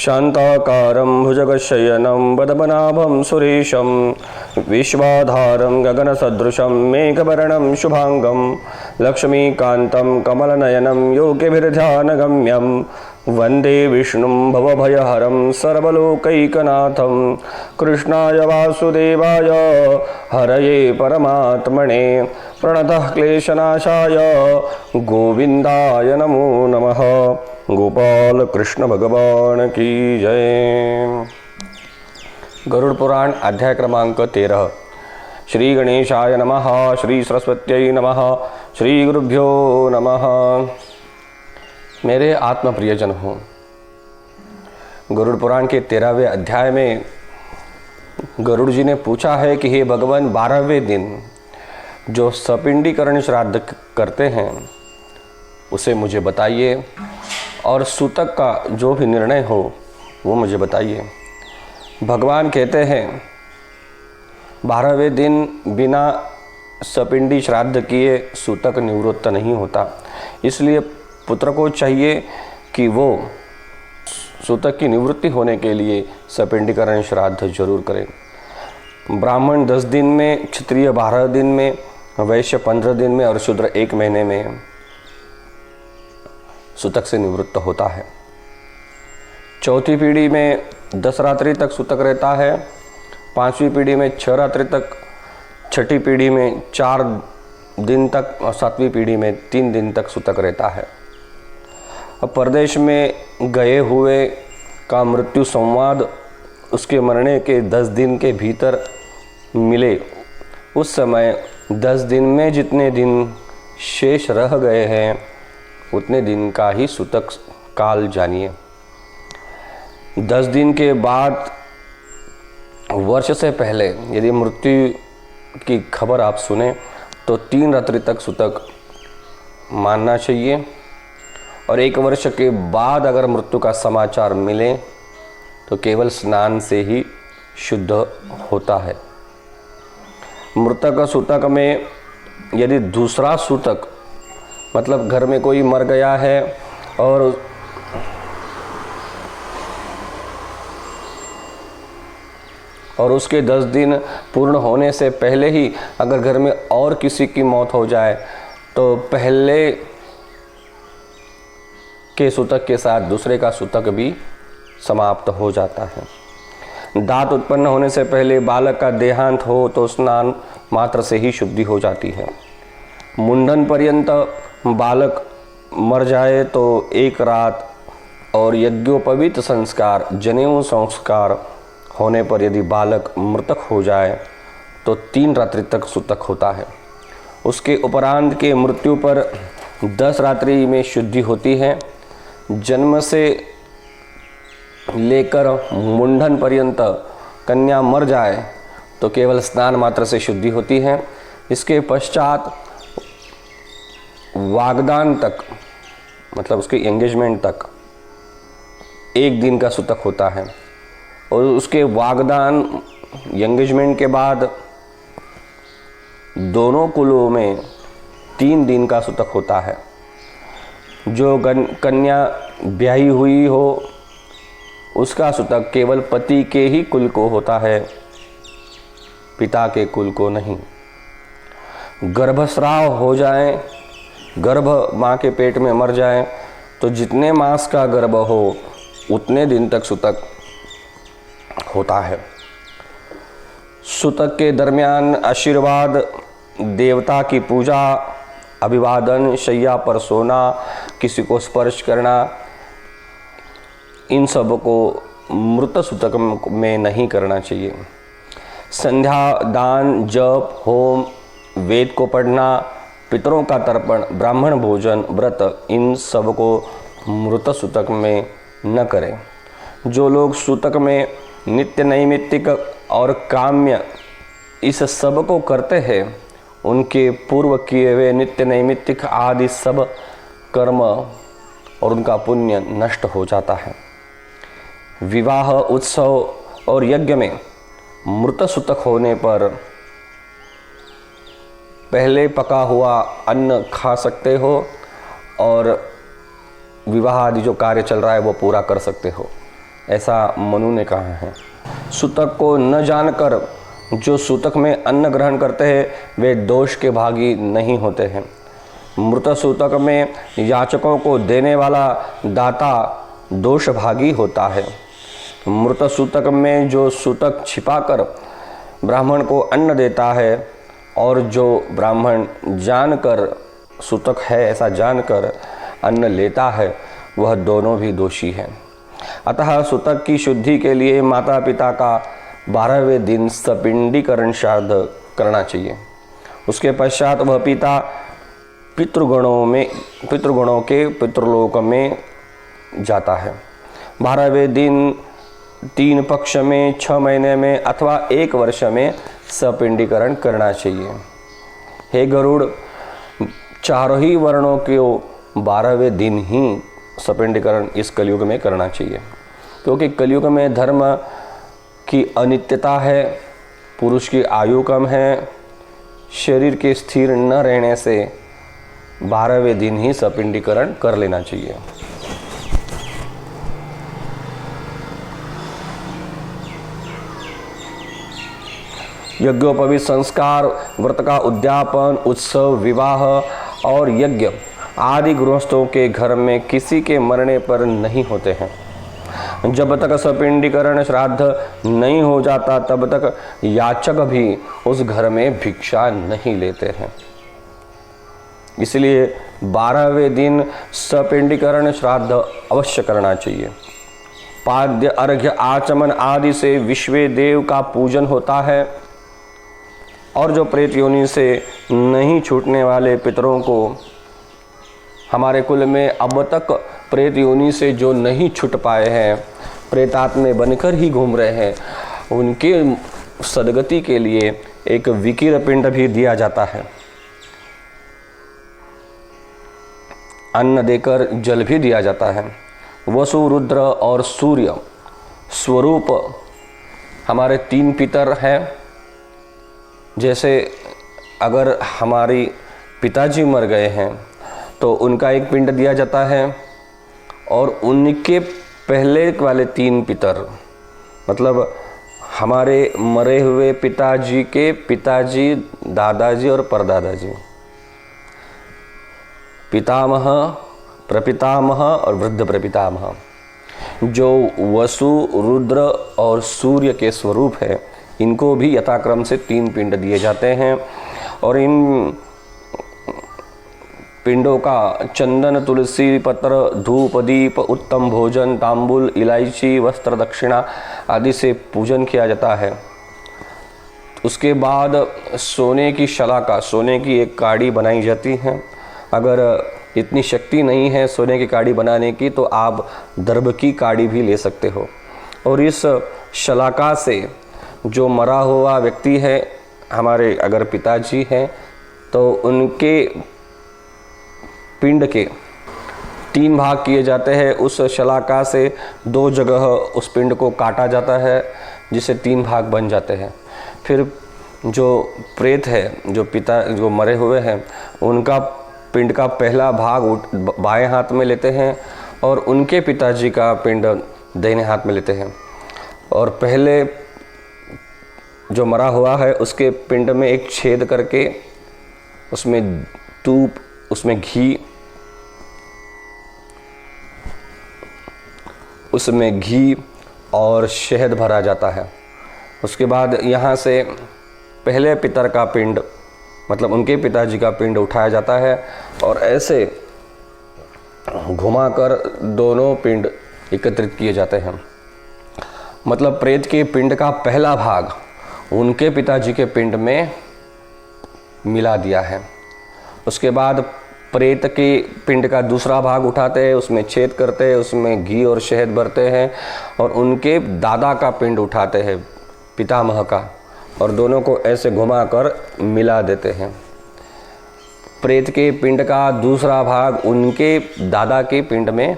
शान्ताकारं भुजगशयनं पद्मनाभं सुरेशं विश्वाधारं गगनसदृशं मेघवर्णं शुभांगं लक्ष्मीकान्तं कमलनयनं योगिभिर्ध्यानगम्यं वन्दे विष्णुं भवभयहरं सर्वलोकैकनाथं कृष्णाय वासुदेवाय हरये परमात्मने प्रणतः क्लेशनाशाय गोविन्दाय नमो नमः। गोपाल कृष्ण भगवान की जय। गरुड़ पुराण अध्याय क्रमांक 13। श्री गणेशाय नमः, श्री सरस्वत्यै नमः, श्री गुरुभ्यो नमः। मेरे आत्म प्रियजन हो, गरुड़ पुराण के 13वें अध्याय में गरुड़ जी ने पूछा है कि हे भगवान, 12वें दिन जो सपिंडीकरण श्राद्ध करते हैं उसे मुझे बताइए, और सूतक का जो भी निर्णय हो वो मुझे बताइए। भगवान कहते हैं 12वें दिन बिना सपिंडी श्राद्ध किए सूतक निवृत्त नहीं होता, इसलिए पुत्र को चाहिए कि वो सूतक की निवृत्ति होने के लिए सपिंडीकरण श्राद्ध जरूर करें। ब्राह्मण 10 दिन में, क्षत्रिय 12 दिन में, वैश्य 15 दिन में और शूद्र 1 महीने में सूतक से निवृत्त होता है। चौथी पीढ़ी में 10 रात्रि तक सूतक रहता है, 5वीं पीढ़ी में 6 रात्रि तक, 6ठी पीढ़ी में 4 दिन तक और 7वीं पीढ़ी में 3 दिन तक सूतक रहता है। अब परदेश में गए हुए का मृत्यु संवाद उसके मरने के 10 दिन के भीतर मिले, उस समय 10 दिन में जितने दिन शेष रह गए हैं उतने दिन का ही सूतक काल जानिए। 10 दिन के बाद वर्ष से पहले यदि मृत्यु की खबर आप सुने तो 3 रात्रि तक सूतक मानना चाहिए, और 1 वर्ष के बाद अगर मृत्यु का समाचार मिले तो केवल स्नान से ही शुद्ध होता है। मृतक सूतक में यदि दूसरा सूतक, मतलब घर में कोई मर गया है और उसके 10 दिन पूर्ण होने से पहले ही अगर घर में और किसी की मौत हो जाए तो पहले के सूतक के साथ दूसरे का सूतक भी समाप्त हो जाता है। दांत उत्पन्न होने से पहले बालक का देहांत हो तो स्नान मात्र से ही शुद्धि हो जाती है। मुंडन पर्यंत बालक मर जाए तो 1 रात और यज्ञोपवीत संस्कार, जनेऊ संस्कार होने पर यदि बालक मृतक हो जाए तो 3 रात्रि तक सूतक होता है। उसके उपरांत के मृत्यु पर 10 रात्रि में शुद्धि होती है। जन्म से लेकर मुंडन पर्यंत कन्या मर जाए तो केवल स्नान मात्र से शुद्धि होती है। इसके पश्चात वागदान तक, मतलब उसके एंगेजमेंट तक 1 दिन का सूतक होता है, और उसके वागदान एंगेजमेंट के बाद दोनों कुलों में 3 दिन का सूतक होता है। जो कन्या ब्याही हुई हो उसका सूतक केवल पति के ही कुल को होता है, पिता के कुल को नहीं। गर्भस्राव हो जाए, गर्भ माँ के पेट में मर जाए तो जितने मास का गर्भ हो उतने दिन तक सूतक होता है। सूतक के दरमियान आशीर्वाद, देवता की पूजा, अभिवादन, शैया पर सोना, किसी को स्पर्श करना, इन सब को मृत सूतक में नहीं करना चाहिए। संध्या, दान, जप, होम, वेद को पढ़ना, पितरों का तर्पण, ब्राह्मण भोजन, व्रत, इन सब को मृत सूतक में न करें। जो लोग सूतक में नित्य नैमित्तिक और काम्य इस सब को करते हैं उनके पूर्व किए हुए नित्य नैमित्तिक आदि सब कर्म और उनका पुण्य नष्ट हो जाता है। विवाह, उत्सव और यज्ञ में मृत सूतक होने पर पहले पका हुआ अन्न खा सकते हो और विवाह आदि जो कार्य चल रहा है वो पूरा कर सकते हो। ऐसा मनु ने कहा है। सूतक को न जानकर जो सूतक में अन्न ग्रहण करते हैं वे दोष के भागी नहीं होते हैं। मृत सूतक में याचकों को देने वाला दाता दोष भागी होता है। मृत सूतक में जो सूतक छिपाकर ब्राह्मण को अन्न देता है और जो ब्राह्मण जानकर सूतक है ऐसा जानकर अन्न लेता है वह दोनों भी दोषी हैं। अतः सूतक की शुद्धि के लिए माता पिता का 12वें दिन सपिंडीकरण श्राद्ध करना चाहिए। उसके पश्चात वह पिता पितृगणों के पितृलोक में जाता है। 12वें दिन 3 पक्ष में, 6 महीने में अथवा 1 वर्ष में सपिंडीकरण करना चाहिए। हे गरुड़, चारों ही वर्णों को 12वें दिन ही सपिंडीकरण इस कलयुग में करना चाहिए, क्योंकि कलयुग में धर्म की अनित्यता है, पुरुष की आयु कम है, शरीर के स्थिर न रहने से 12वें दिन ही सपिंडीकरण कर लेना चाहिए। यज्ञोपवीत संस्कार, व्रत का उद्यापन, उत्सव, विवाह और यज्ञ आदि गृहस्थों के घर में किसी के मरने पर नहीं होते हैं। जब तक सपिंडीकरण श्राद्ध नहीं हो जाता तब तक याचक भी उस घर में भिक्षा नहीं लेते हैं। इसलिए 12वें दिन सपिंडीकरण श्राद्ध अवश्य करना चाहिए। पाद्य, अर्घ्य, आचमन आदि से विश्व देव का पूजन होता है और जो प्रेत योनि से नहीं छूटने वाले पितरों को, हमारे कुल में अब तक प्रेत योनि से जो नहीं छूट पाए हैं, प्रेतात्मे बनकर ही घूम रहे हैं, उनके सदगति के लिए एक विकिर पिंड भी दिया जाता है। अन्न देकर जल भी दिया जाता है। वसु, रुद्र और सूर्य स्वरूप हमारे 3 पितर हैं। जैसे अगर हमारी पिताजी मर गए हैं तो उनका एक पिंड दिया जाता है और उनके पहले वाले 3 पितर, मतलब हमारे मरे हुए पिताजी के पिताजी, दादाजी और परदादाजी, पितामह, प्रपितामह और वृद्ध प्रपितामह, जो वसु, रुद्र और सूर्य के स्वरूप है, इनको भी यथाक्रम से 3 पिंड दिए जाते हैं। और इन पिंडों का चंदन, तुलसी पत्र, धूप, दीप, उत्तम भोजन, तांबुल, इलायची, वस्त्र, दक्षिणा आदि से पूजन किया जाता है। उसके बाद सोने की शलाका, सोने की एक काड़ी बनाई जाती है। अगर इतनी शक्ति नहीं है सोने की काड़ी बनाने की तो आप दर्भ की काड़ी भी ले सकते हो। और इस शलाका से जो मरा हुआ व्यक्ति है, हमारे अगर पिताजी हैं तो उनके पिंड के 3 भाग किए जाते हैं। उस शलाका से 2 जगह उस पिंड को काटा जाता है जिससे 3 भाग बन जाते हैं। फिर जो प्रेत है, जो मरे हुए हैं, उनका पिंड का पहला भाग बाएं हाथ में लेते हैं और उनके पिताजी का पिंड दाहिने हाथ में लेते हैं। और पहले जो मरा हुआ है उसके पिंड में एक छेद करके उसमें धूप, उसमें घी और शहद भरा जाता है। उसके बाद यहाँ से पहले पितर का पिंड, मतलब उनके पिताजी का पिंड उठाया जाता है और ऐसे घुमाकर दोनों पिंड एकत्रित किए जाते हैं। मतलब प्रेत के पिंड का पहला भाग उनके पिताजी के पिंड में मिला दिया है। उसके बाद प्रेत के पिंड का दूसरा भाग उठाते हैं, उसमें छेद करते हैं, उसमें घी और शहद भरते हैं और उनके दादा का पिंड उठाते हैं, पितामह का, और दोनों को ऐसे घुमाकर मिला देते हैं। प्रेत के पिंड का दूसरा भाग उनके दादा के पिंड में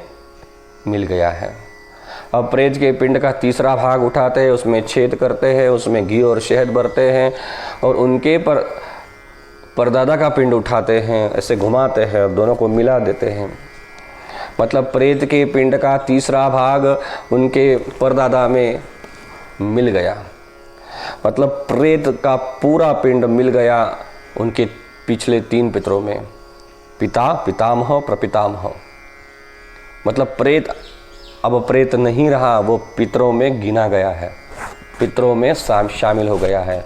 मिल गया है। अब प्रेत के पिंड का तीसरा भाग उठाते हैं, उसमें छेद करते हैं, उसमें घी और शहद भरते हैं और उनके परदादा का पिंड उठाते हैं, ऐसे घुमाते हैं और दोनों को मिला देते हैं। मतलब प्रेत के पिंड का तीसरा भाग उनके परदादा में मिल गया। मतलब प्रेत का पूरा पिंड मिल गया उनके पिछले 3 पितरों में, पिता, पितामह, प्रपितामह। मतलब प्रेत अब प्रेत नहीं रहा, वो पितरों में गिना गया है, पितरों में शामिल हो गया है।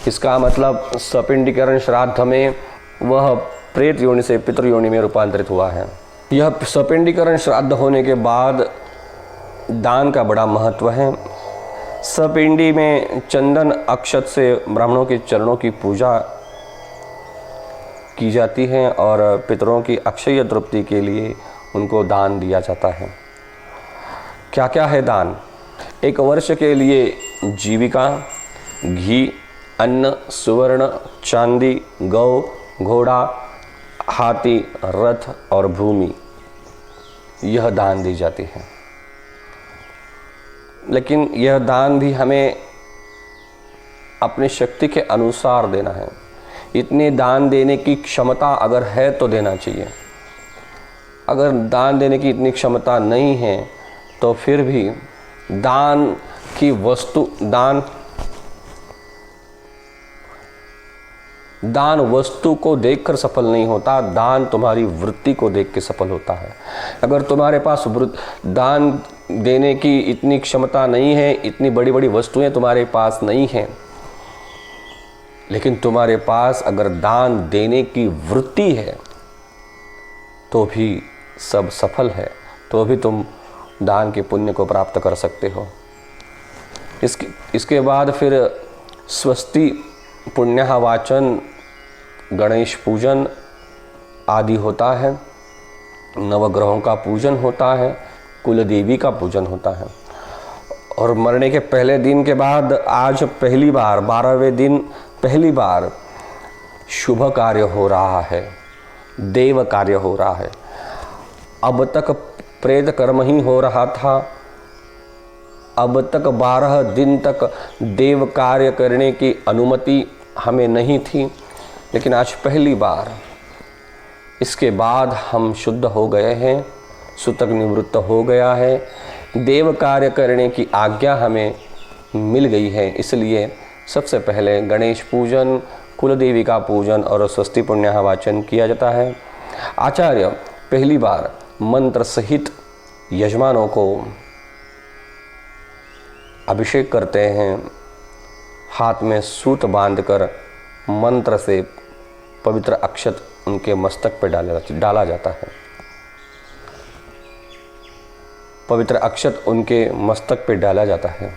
इसका मतलब सपिंडीकरण श्राद्ध में वह प्रेत योनि से पितृ योनि में रूपांतरित हुआ है। यह सपिंडीकरण श्राद्ध होने के बाद दान का बड़ा महत्व है। सपिंडी में चंदन अक्षत से ब्राह्मणों के चरणों की पूजा की जाती है और पितरों की अक्षय तृप्ति के लिए उनको दान दिया जाता है। क्या क्या है दान? 1 वर्ष के लिए जीविका, घी, अन्न, सुवर्ण, चांदी, गौ, घोड़ा, हाथी, रथ और भूमि, यह दान दी जाती है। लेकिन यह दान भी हमें अपनी शक्ति के अनुसार देना है। इतने दान देने की क्षमता अगर है तो देना चाहिए। अगर दान देने की इतनी क्षमता नहीं है तो फिर भी दान की वस्तु दान वस्तु को देखकर सफल नहीं होता, दान तुम्हारी वृत्ति को देख के सफल होता है। अगर तुम्हारे पास दान देने की इतनी क्षमता नहीं है, इतनी बड़ी बड़ी वस्तुएं तुम्हारे पास नहीं हैं, लेकिन तुम्हारे पास अगर दान देने की वृत्ति है तो भी सब सफल है, तो भी तुम दान के पुण्य को प्राप्त कर सकते हो। इसके बाद फिर स्वस्ति, पुण्यः वाचन, गणेश पूजन आदि होता है, नवग्रहों का पूजन होता है, कुल देवी का पूजन होता है। और मरने के पहले दिन के बाद आज पहली बार 12वें दिन पहली बार शुभ कार्य हो रहा है, देव कार्य हो रहा है। अब तक प्रेत कर्म ही हो रहा था, अब तक 12 दिन तक देव कार्य करने की अनुमति हमें नहीं थी, लेकिन आज पहली बार इसके बाद हम शुद्ध हो गए हैं, सूतक निवृत्त हो गया है, देव कार्य करने की आज्ञा हमें मिल गई है। इसलिए सबसे पहले गणेश पूजन, कुल देवी का पूजन और स्वस्ति पुण्यः वाचन किया जाता है। आचार्य पहली बार मंत्र सहित यजमानों को अभिषेक करते हैं, हाथ में सूत बांधकर मंत्र से पवित्र अक्षत उनके मस्तक पर डाला जाता है। पवित्र अक्षत उनके मस्तक पर डाला जाता है।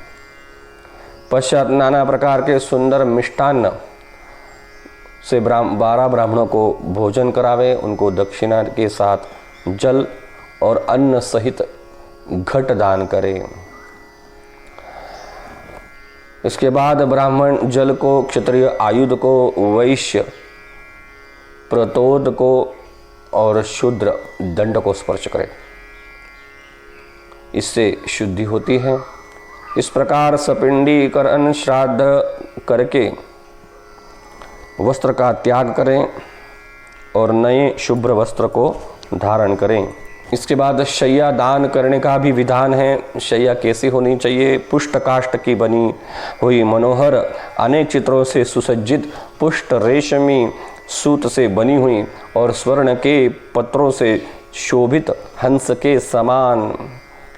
पश्चात नाना प्रकार के सुंदर मिष्टान्न से 12 ब्राह्मणों को भोजन करावे, उनको दक्षिणा के साथ जल और अन्न सहित घट दान करें। इसके बाद ब्राह्मण जल को, क्षत्रिय आयुध को, वैश्य प्रतोद को और शूद्र दंड को स्पर्श करें, इससे शुद्धि होती है। इस प्रकार सपिंडीकरण श्राद्ध करके वस्त्र का त्याग करें और नए शुभ्र वस्त्र को धारण करें। इसके बाद शैया दान करने का भी विधान है। शैया कैसी होनी चाहिए? पुष्ट काष्ठ की बनी हुई मनोहर अनेक चित्रों से सुसज्जित, पुष्ट रेशमी सूत से बनी हुई और स्वर्ण के पत्रों से शोभित हंस के समान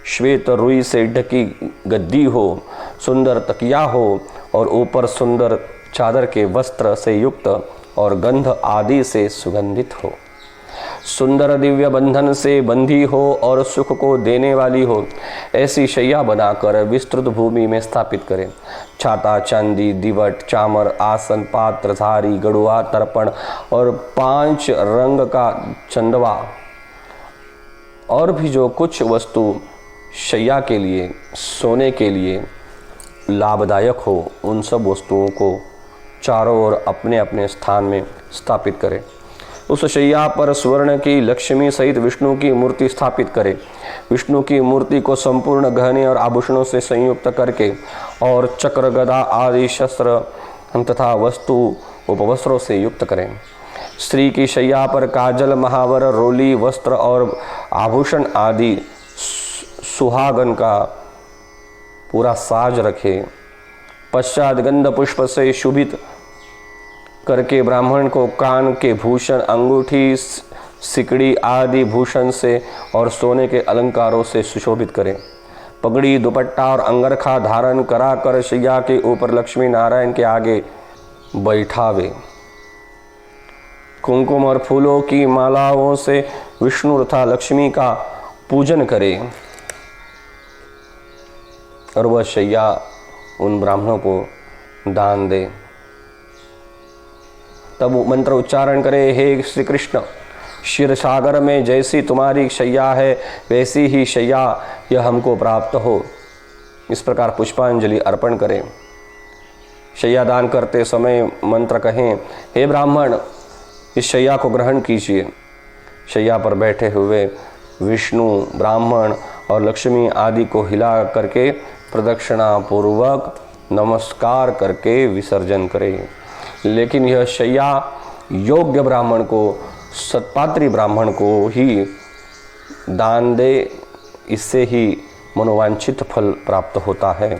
श्वेत रुई से ढकी गद्दी हो, सुंदर तकिया हो और ऊपर सुंदर चादर के वस्त्र से युक्त और गंध आदि से सुगंधित हो, सुंदर दिव्य बंधन से बंधी हो और सुख को देने वाली हो, ऐसी शैया बनाकर विस्तृत भूमि में स्थापित करें। छाता, चांदी, दिवट, चामर, आसन, पात्र, थारी, गड़ुआ, तर्पण और 5 रंग का चंदवा और भी जो कुछ वस्तु शैया के लिए, सोने के लिए लाभदायक हो, उन सब वस्तुओं को चारों ओर अपने अपने स्थान में स्थापित करें। उस शैया पर स्वर्ण की लक्ष्मी सहित विष्णु की मूर्ति स्थापित करें। विष्णु की मूर्ति को संपूर्ण गहने और आभूषणों से संयुक्त करके और चक्र, गदा आदि शस्त्र तथा वस्तु उपवस्त्रों से युक्त करें। स्त्री की शैया पर काजल, महावर, रोली, वस्त्र और आभूषण आदि सुहागन का पूरा साज रखे। पश्चात गंध पुष्प से शुभित करके ब्राह्मण को कान के भूषण, अंगूठी, सिकड़ी आदि भूषण से और सोने के अलंकारों से सुशोभित करें। पगड़ी, दुपट्टा और अंगरखा धारण कराकर शैया के ऊपर लक्ष्मी नारायण के आगे बैठावे। कुमकुम और फूलों की मालाओं से विष्णु तथा लक्ष्मी का पूजन करे और वह शैया उन ब्राह्मणों को दान दे। तब मंत्र उच्चारण करे, हे श्री कृष्ण, क्षीर सागर में जैसी तुम्हारी शैया है वैसी ही शैया यह हमको प्राप्त हो। इस प्रकार पुष्पांजलि अर्पण करें। शैया दान करते समय मंत्र कहें, हे ब्राह्मण, इस शैया को ग्रहण कीजिए। शैया पर बैठे हुए विष्णु, ब्राह्मण और लक्ष्मी आदि को हिला करके प्रदक्षिणा पूर्वक नमस्कार करके विसर्जन करें। लेकिन यह शैया योग्य ब्राह्मण को, सत्पात्री ब्राह्मण को ही दान दे, इससे ही मनोवांछित फल प्राप्त होता है।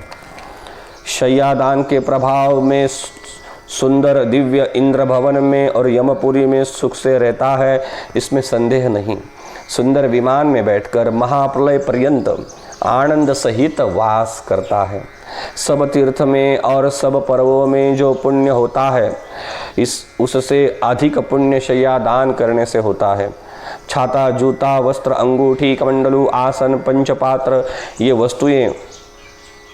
शैया दान के प्रभाव में सुंदर दिव्य इंद्र भवन में और यमपुरी में सुख से रहता है, इसमें संदेह नहीं। सुंदर विमान में बैठकर महाप्रलय पर्यंत आनंद सहित वास करता है। सब तीर्थ में और सब पर्वों में जो पुण्य होता है उससे अधिक पुण्य शैया दान करने से होता है। छाता, जूता, वस्त्र, अंगूठी, कमंडलू, आसन, पंचपात्र ये वस्तुएं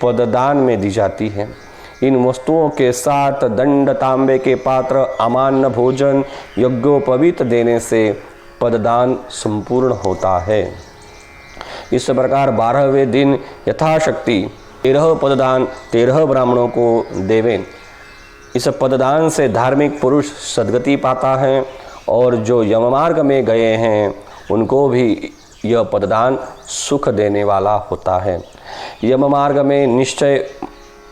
पददान में दी जाती हैं। इन वस्तुओं के साथ दंड, तांबे के पात्र, अमान्य भोजन, यज्ञोपवीत देने से पददान संपूर्ण होता है। इस प्रकार 12वें दिन यथाशक्ति 13 पददान 13 ब्राह्मणों को देवें। इस पददान से धार्मिक पुरुष सद्गति पाता है और जो यममार्ग में गए हैं उनको भी यह पददान सुख देने वाला होता है। यममार्ग में निश्चय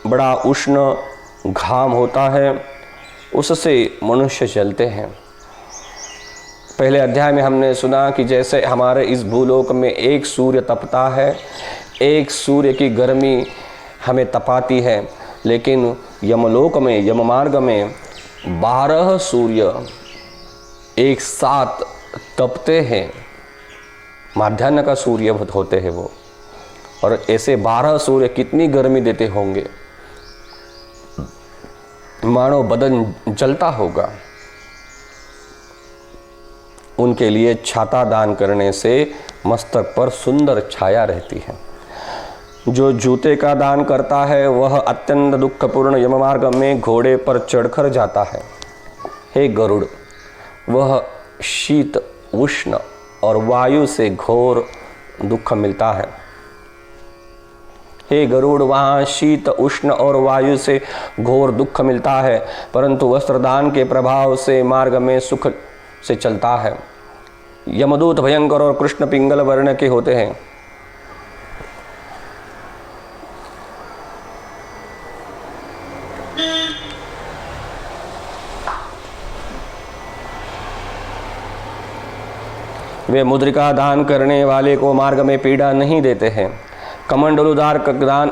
बड़ा उष्ण घाम होता है, उससे मनुष्य जलते हैं। पहले अध्याय में हमने सुना कि जैसे हमारे इस भूलोक में एक सूर्य तपता है, एक सूर्य की गर्मी हमें तपाती है, लेकिन यमलोक में, यममार्ग में 12 सूर्य एक साथ तपते हैं। माध्याह्न का सूर्य होते हैं वो, और ऐसे 12 सूर्य कितनी गर्मी देते होंगे, मानो बदन जलता होगा। उनके लिए छाता दान करने से मस्तक पर सुंदर छाया रहती है। जो जूते का दान करता है वह अत्यंत दुखपूर्ण यममार्ग में घोड़े पर चढ़कर जाता है। हे गरुड़, वह शीत, उष्ण और वायु से घोर दुख मिलता है। हे गरुड़, वहाँ शीत, उष्ण और वायु से घोर दुख मिलता है, परंतु वस्त्रदान के प्रभाव से मार्ग में सुख से चलता है। यमदूत भयंकर और कृष्ण पिंगल वर्ण के होते हैं। वे मुद्रिका दान करने वाले को मार्ग में पीड़ा नहीं देते हैं। कमंडलुदार का दान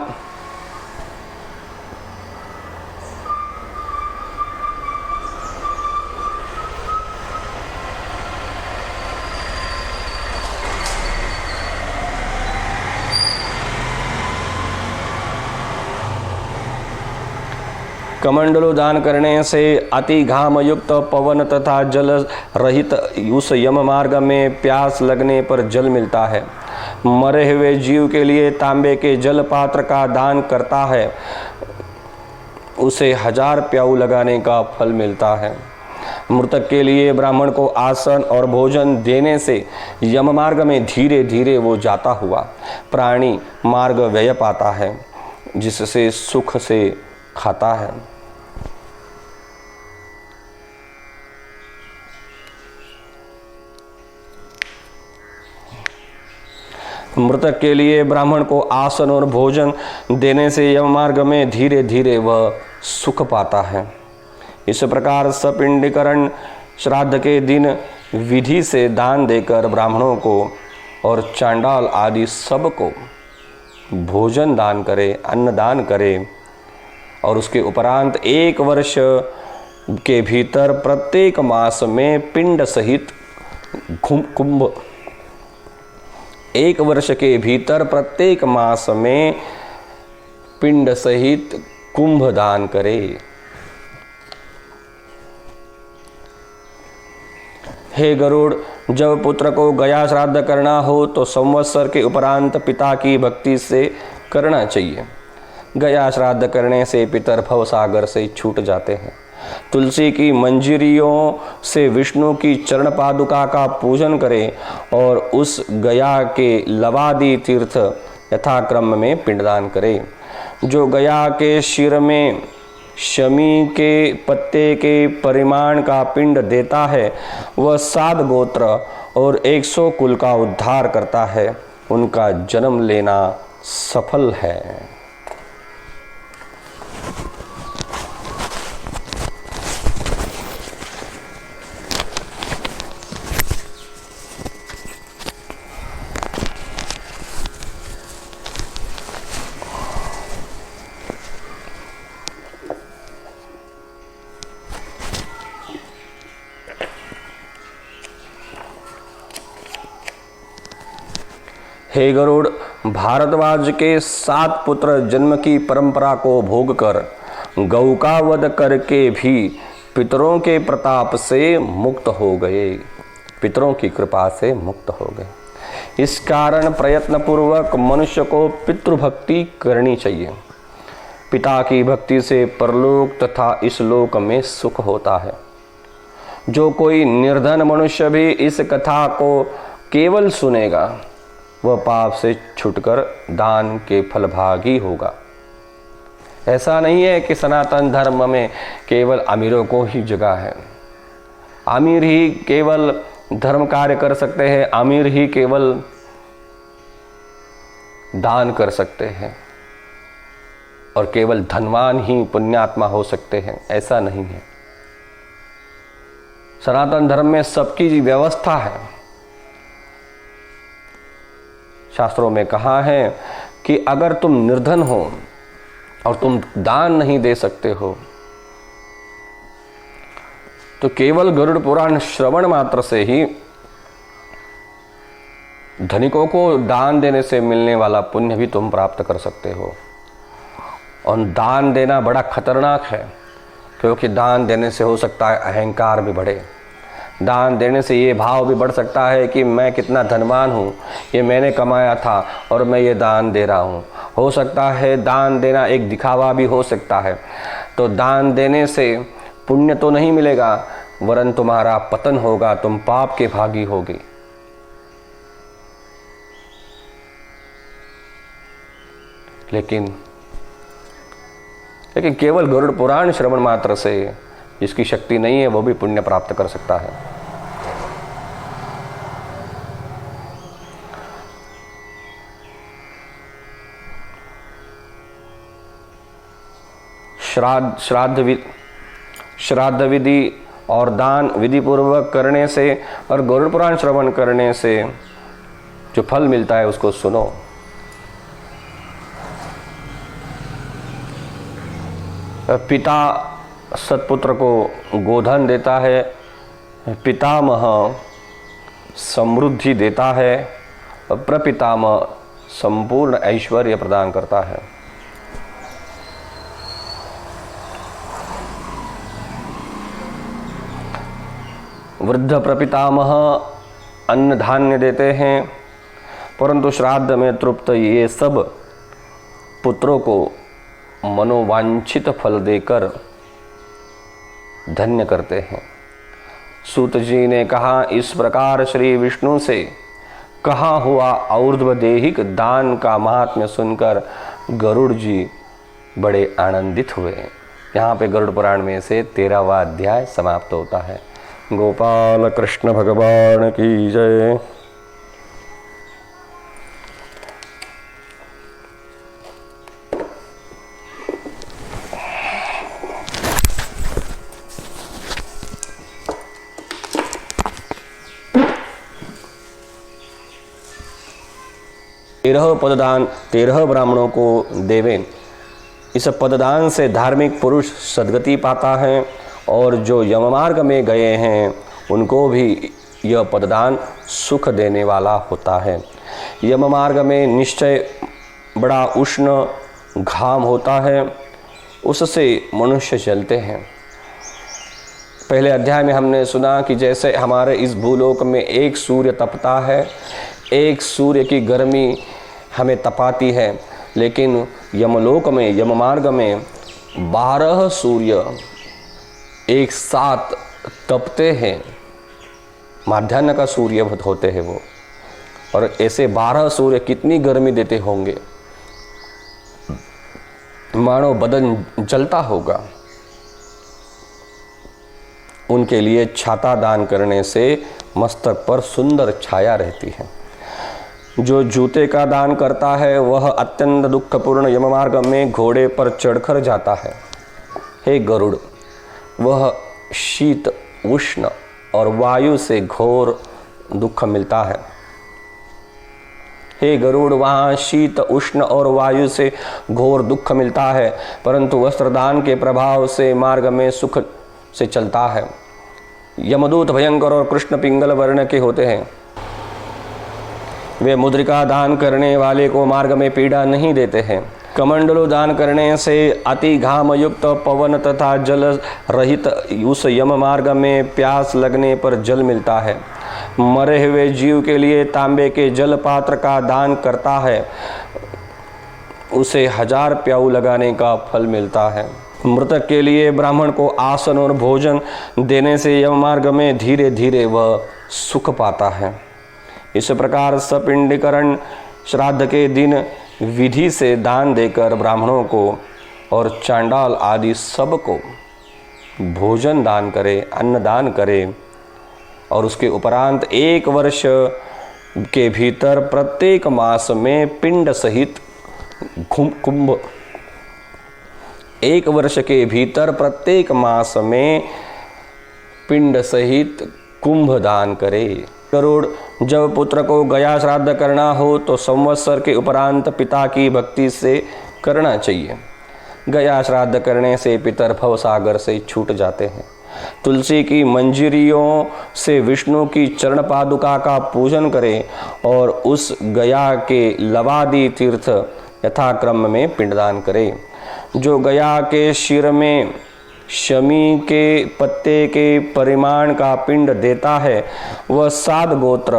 कमंडलु दान करने से अति घाम युक्त पवन तथा जल रहित उस यम मार्ग में प्यास लगने पर जल मिलता है। मरे हुए जीव के लिए तांबे के जल पात्र का दान करता है, उसे 1000 प्याऊ लगाने का फल मिलता है। मृतक के लिए ब्राह्मण को आसन और भोजन देने से यम मार्ग में धीरे धीरे वो जाता हुआ प्राणी मार्ग व्यय पाता है, जिससे सुख से खाता है। मृतक के लिए ब्राह्मण को आसन और भोजन देने से यम मार्ग में धीरे धीरे वह सुख पाता है। इस प्रकार सपिंडीकरण श्राद्ध के दिन विधि से दान देकर ब्राह्मणों को और चांडाल आदि सबको भोजन दान करे, अन्न दान करे। और उसके उपरांत 1 वर्ष के भीतर प्रत्येक मास में पिंड सहित कुंभ 1 वर्ष के भीतर प्रत्येक मास में पिंड सहित कुंभ दान करे। हे गरुड़, जब पुत्र को गया श्राद्ध करना हो तो संवत्सर के उपरांत पिता की भक्ति से करना चाहिए। गया श्राद्ध करने से पितर भव सागर से छूट जाते हैं। तुलसी की मंजरियों से विष्णु की चरण पादुका का पूजन करें और उस गया के लवादी तीर्थ यथाक्रम में पिंडदान करें। जो गया के शिर में शमी के पत्ते के परिमाण का पिंड देता है वह 7 गोत्र और 100 कुल का उद्धार करता है। उनका जन्म लेना सफल है। हे गरुड़, भारद्वाज के 7 पुत्र जन्म की परंपरा को भोग कर गौ का वध करके भी पितरों के प्रताप से मुक्त हो गए, पितरों की कृपा से मुक्त हो गए। इस कारण प्रयत्न पूर्वक मनुष्य को पितृभक्ति करनी चाहिए। पिता की भक्ति से परलोक तथा इस लोक में सुख होता है। जो कोई निर्धन मनुष्य भी इस कथा को केवल सुनेगा वह पाप से छुटकर दान के फलभागी होगा। ऐसा नहीं है कि सनातन धर्म में केवल अमीरों को ही जगह है। अमीर ही केवल धर्म कार्य कर सकते हैं, अमीर ही केवल दान कर सकते हैं और केवल धनवान ही पुण्यात्मा हो सकते हैं, ऐसा नहीं है। सनातन धर्म में सबकी व्यवस्था है। शास्त्रों में कहा है कि अगर तुम निर्धन हो और तुम दान नहीं दे सकते हो तो केवल गरुड़ पुराण श्रवण मात्र से ही धनिकों को दान देने से मिलने वाला पुण्य भी तुम प्राप्त कर सकते हो। और दान देना बड़ा खतरनाक है, क्योंकि दान देने से हो सकता है अहंकार भी बढ़े। दान देने से ये भाव भी बढ़ सकता है कि मैं कितना धनवान हूँ, ये मैंने कमाया था और मैं ये दान दे रहा हूँ। हो सकता है दान देना एक दिखावा भी हो सकता है। तो दान देने से पुण्य तो नहीं मिलेगा, वरन तुम्हारा पतन होगा, तुम पाप के भागी होगे। लेकिन केवल गरुड़ पुराण श्रवण मात्र से जिसकी शक्ति नहीं है वो भी पुण्य प्राप्त कर सकता है। श्राद्ध विधि और दान विधि पूर्वक करने से और गरुड़ पुराण श्रवण करने से जो फल मिलता है उसको सुनो। पिता सत्पुत्र को गोधन देता है, पितामह समृद्धि देता है, प्रपितामह संपूर्ण ऐश्वर्य प्रदान करता है। वृद्ध प्रपितामह अन्न धान्य देते हैं, परंतु श्राद्ध में तृप्त ये सब पुत्रों को मनोवांछित फल देकर धन्य करते हैं। सूत जी ने कहा, इस प्रकार श्री विष्णु से कहा हुआ और्ध्वदेहिक दान का महात्म्य सुनकर गरुड़ जी बड़े आनंदित हुए। यहाँ पे गरुड़ पुराण में से 13वां अध्याय समाप्त होता है। गोपाल कृष्ण भगवान की जय। 13 पददान 13 ब्राह्मणों को देवें। इस पददान से धार्मिक पुरुष सद्गति पाता है और जो यममार्ग में गए हैं उनको भी यह पददान सुख देने वाला होता है। यममार्ग में निश्चय बड़ा उष्ण घाम होता है, उससे मनुष्य जलते हैं। पहले अध्याय में हमने सुना कि जैसे हमारे इस भूलोक में एक सूर्य तपता है, एक सूर्य की गर्मी हमें तपाती है, लेकिन यमलोक में यममार्ग में 12 सूर्य एक साथ तपते हैं। माध्याह्न का सूर्य होते हैं वो, और ऐसे 12 सूर्य कितनी गर्मी देते होंगे, मानो बदन जलता होगा। उनके लिए छाता दान करने से मस्तक पर सुंदर छाया रहती है। जो जूते का दान करता है वह अत्यंत दुखपूर्ण यममार्ग में घोड़े पर चढ़कर जाता है। हे गरुड़, वह शीत उष्ण और वायु से घोर दुख मिलता है। हे गरुड़, वहाँ शीत उष्ण और वायु से घोर दुख मिलता है, परंतु वस्त्रदान के प्रभाव से मार्ग में सुख से चलता है। यमदूत भयंकर और कृष्ण पिंगल वर्ण के होते हैं। वे मुद्रिका दान करने वाले को मार्ग में पीड़ा नहीं देते हैं। कमंडलो दान करने से अति घाम युक्त पवन तथा जल रहित उस यम मार्ग में प्यास लगने पर जल मिलता है। मरे हुए जीव के लिए तांबे के जल पात्र का दान करता है, उसे 1000 प्याऊ लगाने का फल मिलता है। मृतक के लिए ब्राह्मण को आसन और भोजन देने से यम मार्ग में धीरे धीरे वह सुख पाता है। इस प्रकार सपिंडीकरण श्राद्ध के दिन विधि से दान देकर ब्राह्मणों को और चांडाल आदि सबको भोजन दान करे, अन्न दान करे, और उसके उपरांत 1 वर्ष के भीतर प्रत्येक मास में पिंड सहित कुंभ 1 वर्ष के भीतर प्रत्येक मास में पिंड सहित कुंभ दान करे। गरुड़, जब पुत्र को गया श्राद्ध करना हो तो संवत्सर के उपरांत पिता की भक्ति से करना चाहिए। गया श्राद्ध करने से पितर भवसागर से छूट जाते हैं। तुलसी की मंजरियों से विष्णु की चरण पादुका का पूजन करें और उस गया के लवादी तीर्थ यथाक्रम में पिंडदान करें। जो गया के शिर में शमी के पत्ते के परिमाण का पिंड देता है वह 7 गोत्र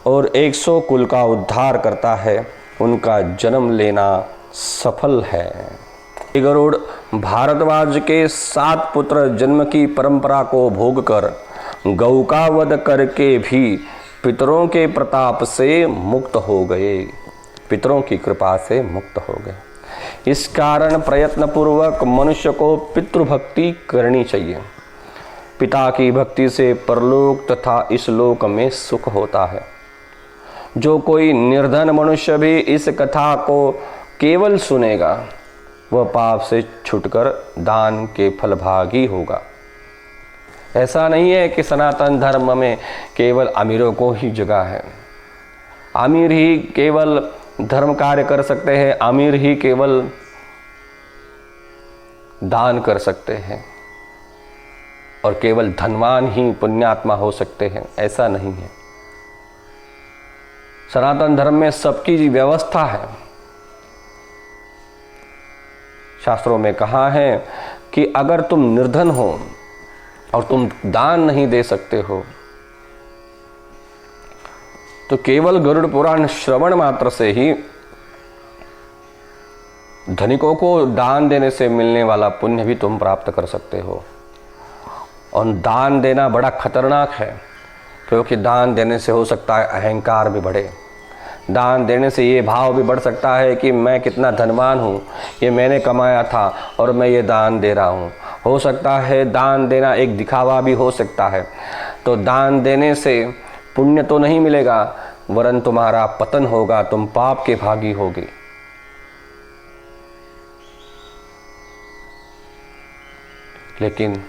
और 100 कुल का उद्धार करता है, उनका जन्म लेना सफल है। गरुड़, भारद्वाज के 7 पुत्र जन्म की परंपरा को भोग कर गौ का वध करके भी पितरों के प्रताप से मुक्त हो गए, पितरों की कृपा से मुक्त हो गए। इस कारण प्रयत्न पूर्वक मनुष्य को पितृभक्ति करनी चाहिए। पिता की भक्ति से परलोक तथा इस लोक में सुख होता है। जो कोई निर्धन मनुष्य भी इस कथा को केवल सुनेगा वह पाप से छुटकर दान के फलभागी होगा। ऐसा नहीं है कि सनातन धर्म में केवल अमीरों को ही जगह है, अमीर ही केवल धर्म कार्य कर सकते हैं, अमीर ही केवल दान कर सकते हैं और केवल धनवान ही पुण्यात्मा हो सकते हैं, ऐसा नहीं है। सनातन धर्म में सबकी व्यवस्था है। शास्त्रों में कहा है कि अगर तुम निर्धन हो और तुम दान नहीं दे सकते हो तो केवल गरुड़ पुराण श्रवण मात्र से ही धनिकों को दान देने से मिलने वाला पुण्य भी तुम प्राप्त कर सकते हो। और दान देना बड़ा खतरनाक है, क्योंकि दान देने से हो सकता है अहंकार भी बढ़े। दान देने से ये भाव भी बढ़ सकता है कि मैं कितना धनवान हूँ, ये मैंने कमाया था और मैं ये दान दे रहा हूँ। हो सकता है दान देना एक दिखावा भी हो सकता है। तो दान देने से पुण्य तो नहीं मिलेगा, वरन तुम्हारा पतन होगा, तुम पाप के भागी होगे। लेकिन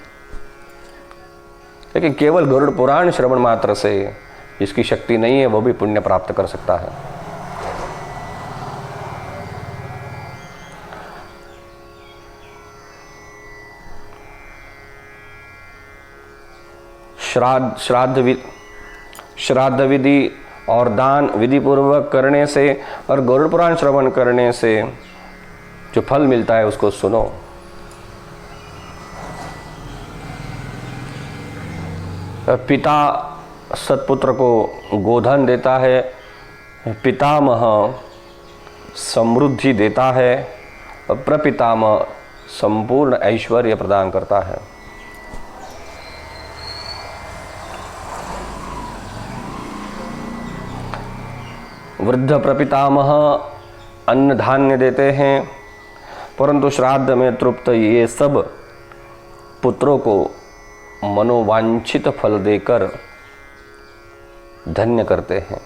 केवल गरुड़ पुराण श्रवण मात्र से जिसकी शक्ति नहीं है वो भी पुण्य प्राप्त कर सकता है। श्राद्ध विधि और दान विधि पूर्वक करने से और गरुड़ पुराण श्रवण करने से जो फल मिलता है उसको सुनो। पिता सत्पुत्र को गोधन देता है, पितामह समृद्धि देता है, प्रपितामह संपूर्ण ऐश्वर्य प्रदान करता है। वृद्ध प्रपितामह अन्न धान्य देते हैं, परंतु श्राद्ध में तृप्त ये सब पुत्रों को मनोवांछित फल देकर धन्य करते हैं।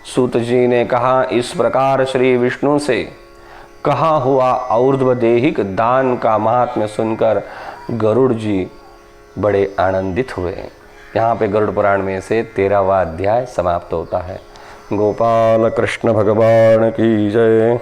सूत जी ने कहा, इस प्रकार श्री विष्णु से कहा हुआ और्ध्वदेहिक दान का महात्म्य सुनकर गरुड़ जी बड़े आनंदित हुए। यहाँ पे गरुड़ पुराण में से 13वां अध्याय समाप्त होता है। गोपाल कृष्ण भगवान की जय।